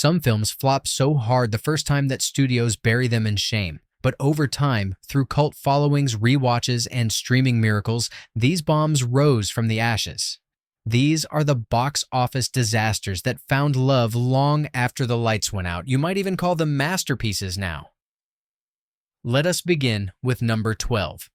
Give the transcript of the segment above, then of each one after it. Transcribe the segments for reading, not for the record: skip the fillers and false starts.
Some films flop so hard the first time that studios bury them in shame. But over time, through cult followings, rewatches, and streaming miracles, these bombs rose from the ashes. These are the box office disasters that found love long after the lights went out. You might even call them masterpieces now. Let us begin with number 12.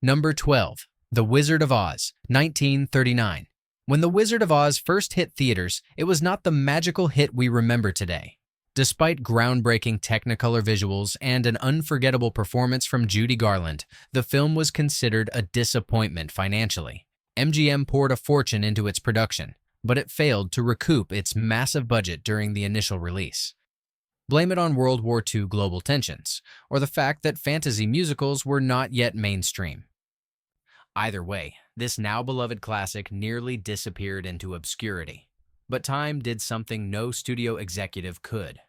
Number 12, The Wizard of Oz, 1939. When The Wizard of Oz first hit theaters, it was not the magical hit we remember today. Despite groundbreaking Technicolor visuals and an unforgettable performance from Judy Garland, the film was considered a disappointment financially. MGM poured a fortune into its production, but it failed to recoup its massive budget during the initial release. Blame it on World War II global tensions, or the fact that fantasy musicals were not yet mainstream. Either way, this now-beloved classic nearly disappeared into obscurity. But time did something no studio executive could.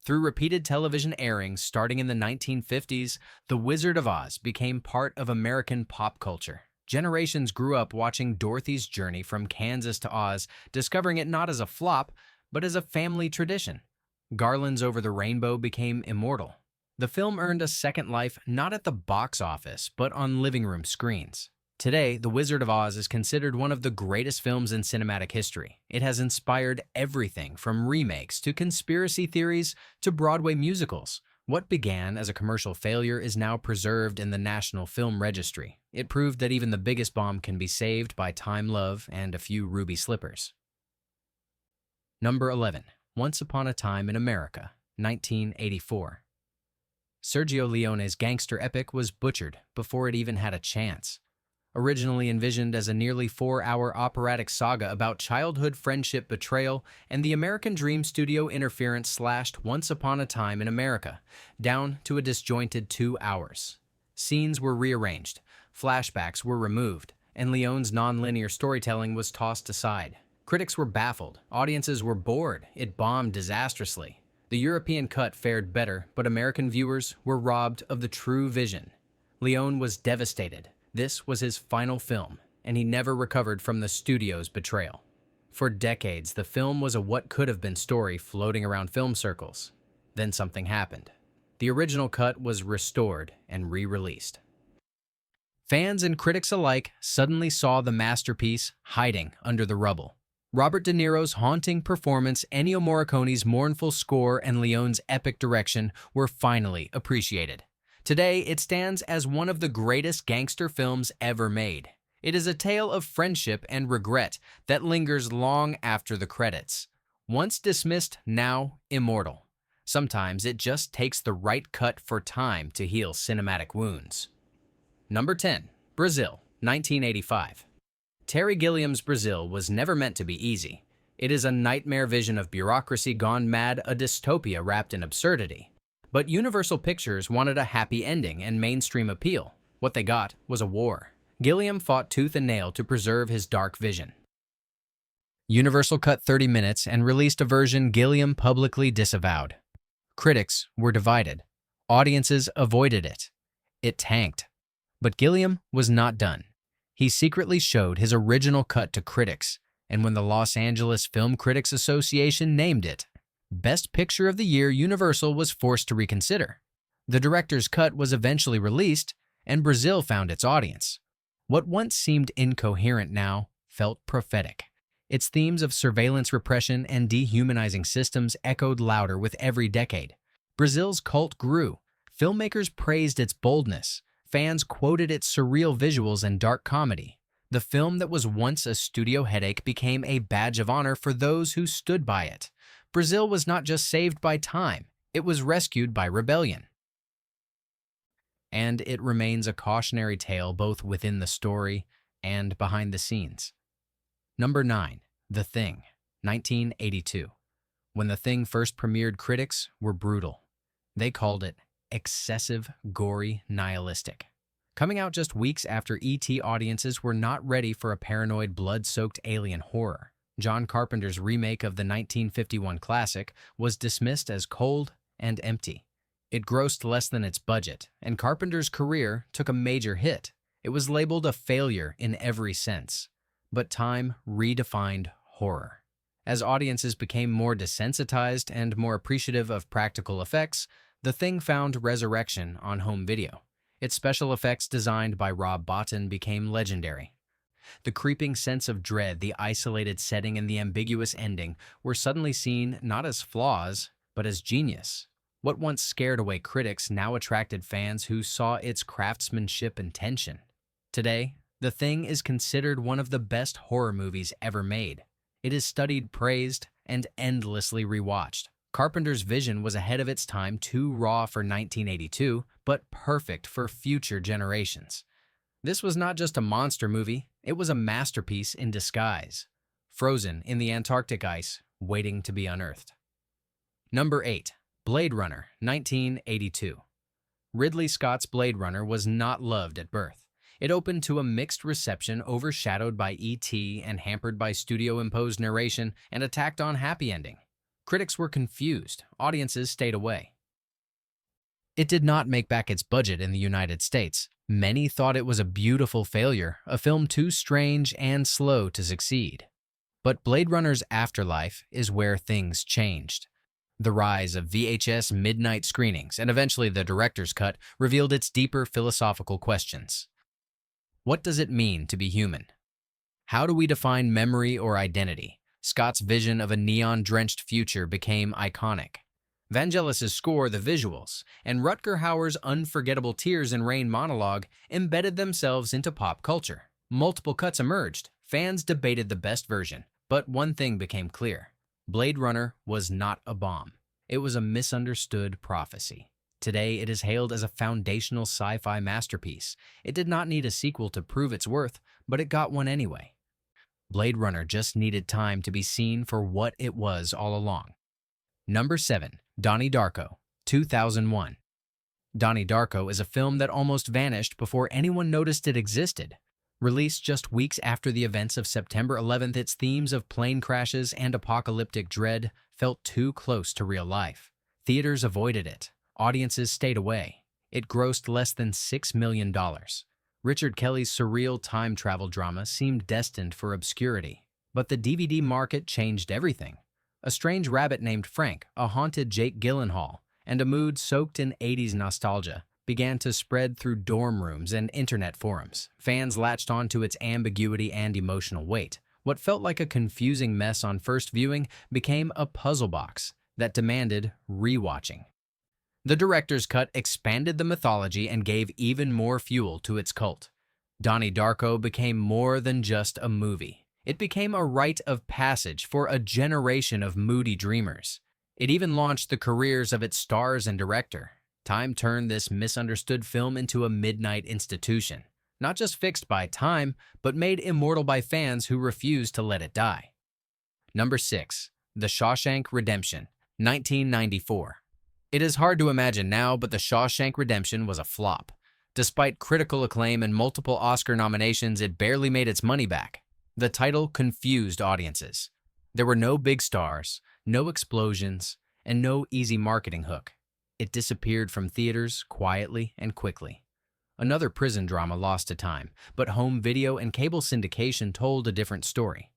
Through repeated television airings starting in the 1950s, The Wizard of Oz became part of American pop culture. Generations grew up watching Dorothy's journey from Kansas to Oz, discovering it not as a flop, but as a family tradition. Garland's Over the Rainbow became immortal. The film earned a second life not at the box office, but on living room screens. Today, The Wizard of Oz is considered one of the greatest films in cinematic history. It has inspired everything from remakes to conspiracy theories to Broadway musicals. What began as a commercial failure is now preserved in the National Film Registry. It proved that even the biggest bomb can be saved by time, love, and a few ruby slippers. Number 11. Once Upon a Time in America, 1984. Sergio Leone's gangster epic was butchered before it even had a chance. Originally envisioned as a nearly 4-hour operatic saga about childhood friendship betrayal and the American dream, studio interference slashed Once Upon a Time in America down to a disjointed 2 hours. Scenes were rearranged, flashbacks were removed, and Leone's non-linear storytelling was tossed aside. Critics were baffled, audiences were bored, it bombed disastrously. The European cut fared better, but American viewers were robbed of the true vision. Leone was devastated. This was his final film, and he never recovered from the studio's betrayal. For decades, the film was a what-could-have-been story floating around film circles. Then something happened. The original cut was restored and re-released. Fans and critics alike suddenly saw the masterpiece hiding under the rubble. Robert De Niro's haunting performance, Ennio Morricone's mournful score, and Leone's epic direction were finally appreciated. Today, it stands as one of the greatest gangster films ever made. It is a tale of friendship and regret that lingers long after the credits. Once dismissed, now immortal. Sometimes it just takes the right cut for time to heal cinematic wounds. Number 10. Brazil, 1985. Terry Gilliam's Brazil was never meant to be easy. It is a nightmare vision of bureaucracy gone mad, a dystopia wrapped in absurdity. But Universal Pictures wanted a happy ending and mainstream appeal. What they got was a war. Gilliam fought tooth and nail to preserve his dark vision. Universal cut 30 minutes and released a version Gilliam publicly disavowed. Critics were divided. Audiences avoided it. It tanked. But Gilliam was not done. He secretly showed his original cut to critics, and when the Los Angeles Film Critics Association named it Best Picture of the Year, Universal was forced to reconsider. The director's cut was eventually released, and Brazil found its audience. What once seemed incoherent now felt prophetic. Its themes of surveillance, repression, and dehumanizing systems echoed louder with every decade. Brazil's cult grew. Filmmakers praised its boldness. Fans quoted its surreal visuals and dark comedy. The film that was once a studio headache became a badge of honor for those who stood by it. Brazil was not just saved by time, it was rescued by rebellion. And it remains a cautionary tale both within the story and behind the scenes. Number 9. The Thing, 1982. When The Thing first premiered, critics were brutal. They called it excessive, gory, nihilistic. Coming out just weeks after E.T., audiences were not ready for a paranoid, blood-soaked alien horror. John Carpenter's remake of the 1951 classic was dismissed as cold and empty. It grossed less than its budget, and Carpenter's career took a major hit. It was labeled a failure in every sense. But time redefined horror. As audiences became more desensitized and more appreciative of practical effects, The Thing found resurrection on home video. Its special effects designed by Rob Bottin became legendary. The creeping sense of dread, the isolated setting, and the ambiguous ending were suddenly seen not as flaws, but as genius. What once scared away critics now attracted fans who saw its craftsmanship and tension. Today, The Thing is considered one of the best horror movies ever made. It is studied, praised, and endlessly rewatched. Carpenter's vision was ahead of its time, too raw for 1982, but perfect for future generations. This was not just a monster movie, it was a masterpiece in disguise, frozen in the Antarctic ice, waiting to be unearthed. Number 8. Blade Runner, 1982. Ridley Scott's Blade Runner was not loved at birth. It opened to a mixed reception, overshadowed by E.T. and hampered by studio-imposed narration and a tacked-on happy ending. Critics were confused, audiences stayed away. It did not make back its budget in the United States. Many thought it was a beautiful failure, a film too strange and slow to succeed. But Blade Runner's afterlife is where things changed. The rise of VHS midnight screenings and eventually the director's cut revealed its deeper philosophical questions. What does it mean to be human? How do we define memory or identity? Scott's vision of a neon-drenched future became iconic. Vangelis's score, the visuals, and Rutger Hauer's unforgettable Tears in Rain monologue embedded themselves into pop culture. Multiple cuts emerged. Fans debated the best version, but one thing became clear. Blade Runner was not a bomb. It was a misunderstood prophecy. Today, it is hailed as a foundational sci-fi masterpiece. It did not need a sequel to prove its worth, but it got one anyway. Blade Runner just needed time to be seen for what it was all along. Number 7. Donnie Darko, 2001. Donnie Darko is a film that almost vanished before anyone noticed it existed. Released just weeks after the events of September 11th, its themes of plane crashes and apocalyptic dread felt too close to real life. Theaters avoided it. Audiences stayed away. It grossed less than $6 million. Richard Kelly's surreal time travel drama seemed destined for obscurity. But the DVD market changed everything. A strange rabbit named Frank, a haunted Jake Gyllenhaal, and a mood soaked in 80s nostalgia began to spread through dorm rooms and internet forums. Fans latched onto its ambiguity and emotional weight. What felt like a confusing mess on first viewing became a puzzle box that demanded rewatching. The director's cut expanded the mythology and gave even more fuel to its cult. Donnie Darko became more than just a movie. It became a rite of passage for a generation of moody dreamers. It even launched the careers of its stars and director. Time turned this misunderstood film into a midnight institution, not just fixed by time, but made immortal by fans who refused to let it die. Number 6. The Shawshank Redemption, 1994. It is hard to imagine now, but The Shawshank Redemption was a flop. Despite critical acclaim and multiple Oscar nominations, it barely made its money back. The title confused audiences. There were no big stars, no explosions, and no easy marketing hook. It disappeared from theaters quietly and quickly. Another prison drama lost to time, but home video and cable syndication told a different story.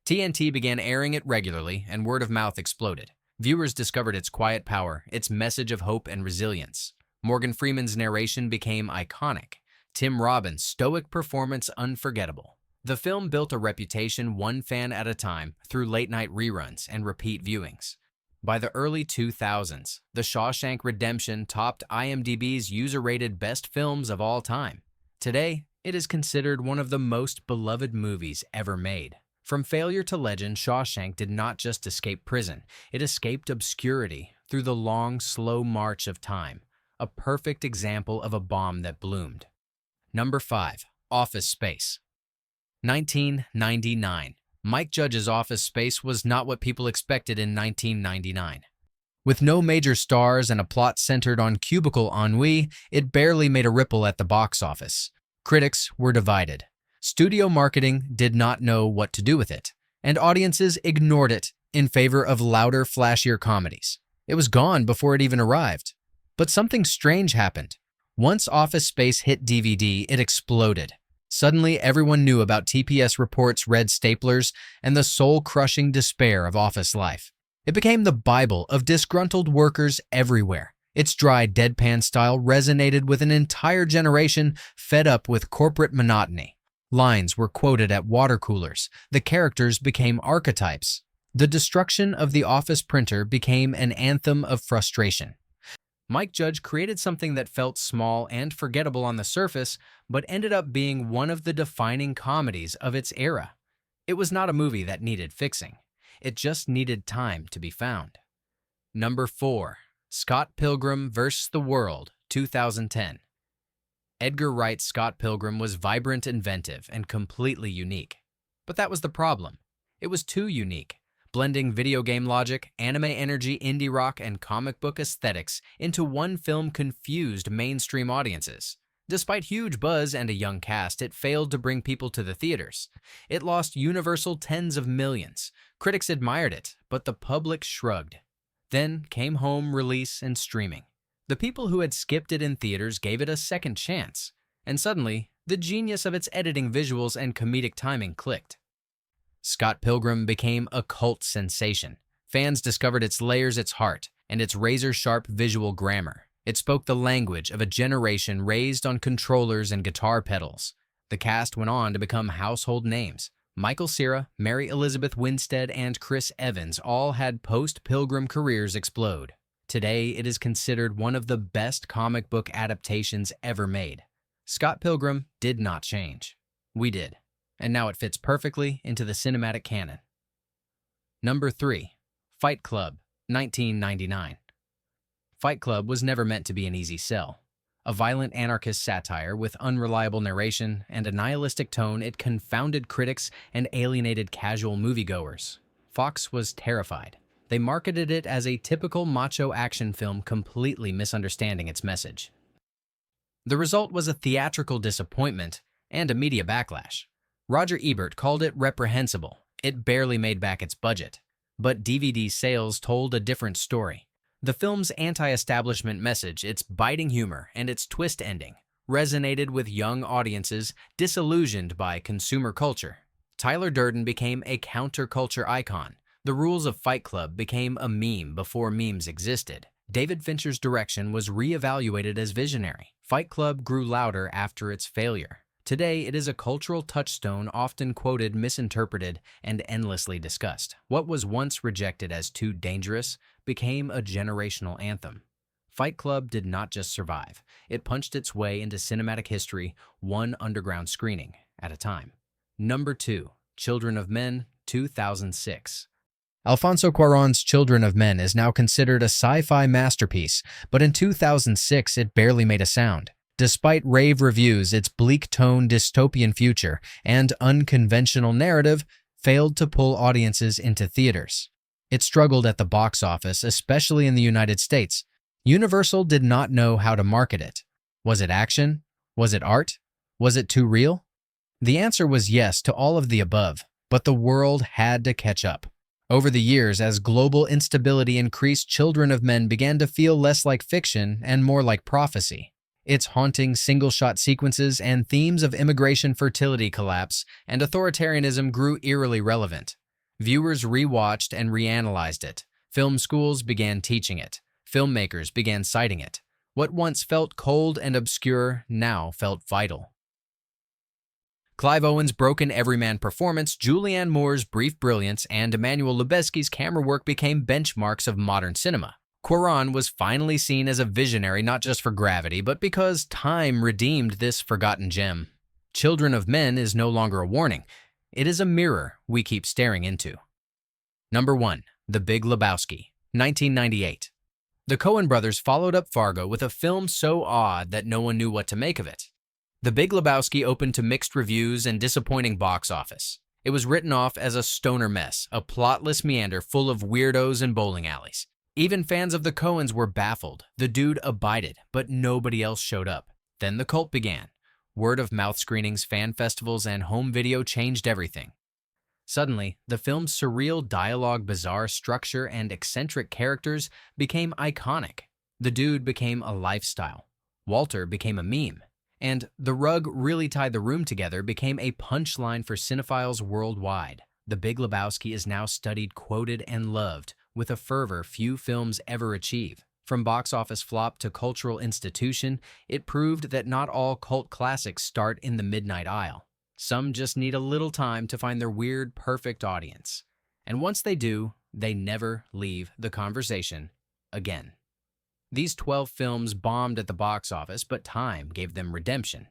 TNT began airing it regularly, and word of mouth exploded. Viewers discovered its quiet power, its message of hope and resilience. Morgan Freeman's narration became iconic. Tim Robbins' stoic performance unforgettable. The film built a reputation one fan at a time through late-night reruns and repeat viewings. By the early 2000s, The Shawshank Redemption topped IMDb's user-rated best films of all time. Today, it is considered one of the most beloved movies ever made. From failure to legend, Shawshank did not just escape prison. It escaped obscurity through the long, slow march of time. A perfect example of a bomb that bloomed. Number 5. Office Space, 1999. Mike Judge's Office Space was not what people expected in 1999. With no major stars and a plot centered on cubicle ennui, it barely made a ripple at the box office. Critics were divided. Studio marketing did not know what to do with it, and audiences ignored it in favor of louder, flashier comedies. It was gone before it even arrived. But something strange happened. Once Office Space hit DVD, it exploded. Suddenly, everyone knew about TPS reports, red staplers, and the soul-crushing despair of office life. It became the Bible of disgruntled workers everywhere. Its dry, deadpan style resonated with an entire generation fed up with corporate monotony. Lines were quoted at water coolers. The characters became archetypes. The destruction of the office printer became an anthem of frustration. Mike Judge created something that felt small and forgettable on the surface, but ended up being one of the defining comedies of its era. It was not a movie that needed fixing. It just needed time to be found. Number 4. Scott Pilgrim vs. the World, 2010. Edgar Wright's Scott Pilgrim was vibrant, inventive, and completely unique. But that was the problem. It was too unique, blending video game logic, anime energy, indie rock, and comic book aesthetics into one film confused mainstream audiences. Despite huge buzz and a young cast, it failed to bring people to the theaters. It lost Universal tens of millions. Critics admired it, but the public shrugged. Then came home release and streaming. The people who had skipped it in theaters gave it a second chance, and suddenly, the genius of its editing, visuals, and comedic timing clicked. Scott Pilgrim became a cult sensation. Fans discovered its layers, its heart, and its razor-sharp visual grammar. It spoke the language of a generation raised on controllers and guitar pedals. The cast went on to become household names. Michael Cera, Mary Elizabeth Winstead, and Chris Evans all had post-Pilgrim careers explode. Today, it is considered one of the best comic book adaptations ever made. Scott Pilgrim did not change. We did. And now it fits perfectly into the cinematic canon. Number 3. Fight Club, 1999. Fight Club was never meant to be an easy sell. A violent anarchist satire with unreliable narration and a nihilistic tone, it confounded critics and alienated casual moviegoers. Fox was terrified. They marketed it as a typical macho action film, completely misunderstanding its message. The result was a theatrical disappointment and a media backlash. Roger Ebert called it reprehensible. It barely made back its budget. But DVD sales told a different story. The film's anti-establishment message, its biting humor, and its twist ending resonated with young audiences disillusioned by consumer culture. Tyler Durden became a counterculture icon. The rules of Fight Club became a meme before memes existed. David Fincher's direction was re-evaluated as visionary. Fight Club grew louder after its failure. Today, it is a cultural touchstone often quoted, misinterpreted, and endlessly discussed. What was once rejected as too dangerous became a generational anthem. Fight Club did not just survive. It punched its way into cinematic history, one underground screening at a time. Number 2. Children of Men, 2006. Alfonso Cuarón's Children of Men is now considered a sci-fi masterpiece, but in 2006 it barely made a sound. Despite rave reviews, its bleak-toned dystopian future and unconventional narrative failed to pull audiences into theaters. It struggled at the box office, especially in the United States. Universal did not know how to market it. Was it action? Was it art? Was it too real? The answer was yes to all of the above, but the world had to catch up. Over the years, as global instability increased, Children of Men began to feel less like fiction and more like prophecy. Its haunting single-shot sequences and themes of immigration, fertility collapse, and authoritarianism grew eerily relevant. Viewers rewatched and reanalyzed it. Film schools began teaching it. Filmmakers began citing it. What once felt cold and obscure now felt vital. Clive Owen's broken everyman performance, Julianne Moore's brief brilliance, and Emmanuel Lubezki's camera work became benchmarks of modern cinema. Cuarón was finally seen as a visionary not just for Gravity, but because time redeemed this forgotten gem. Children of Men is no longer a warning. It is a mirror we keep staring into. Number 1. The Big Lebowski, 1998. The Coen brothers followed up Fargo with a film so odd that no one knew what to make of it. The Big Lebowski opened to mixed reviews and disappointing box office. It was written off as a stoner mess, a plotless meander full of weirdos and bowling alleys. Even fans of the Coens were baffled. The dude abided, but nobody else showed up. Then the cult began. Word-of-mouth screenings, fan festivals, and home video changed everything. Suddenly, the film's surreal dialogue, bizarre structure, and eccentric characters became iconic. The dude became a lifestyle. Walter became a meme. And The Rug Really Tied the Room Together became a punchline for cinephiles worldwide. The Big Lebowski is now studied, quoted, and loved, with a fervor few films ever achieve. From box office flop to cultural institution, it proved that not all cult classics start in the midnight aisle. Some just need a little time to find their weird, perfect audience. And once they do, they never leave the conversation again. These 12 films bombed at the box office, but time gave them redemption.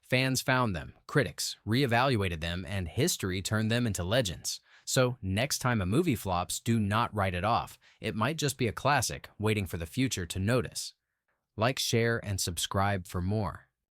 Fans found them, critics reevaluated them, and history turned them into legends. So next time a movie flops, do not write it off. It might just be a classic waiting for the future to notice. Like, share, and subscribe for more.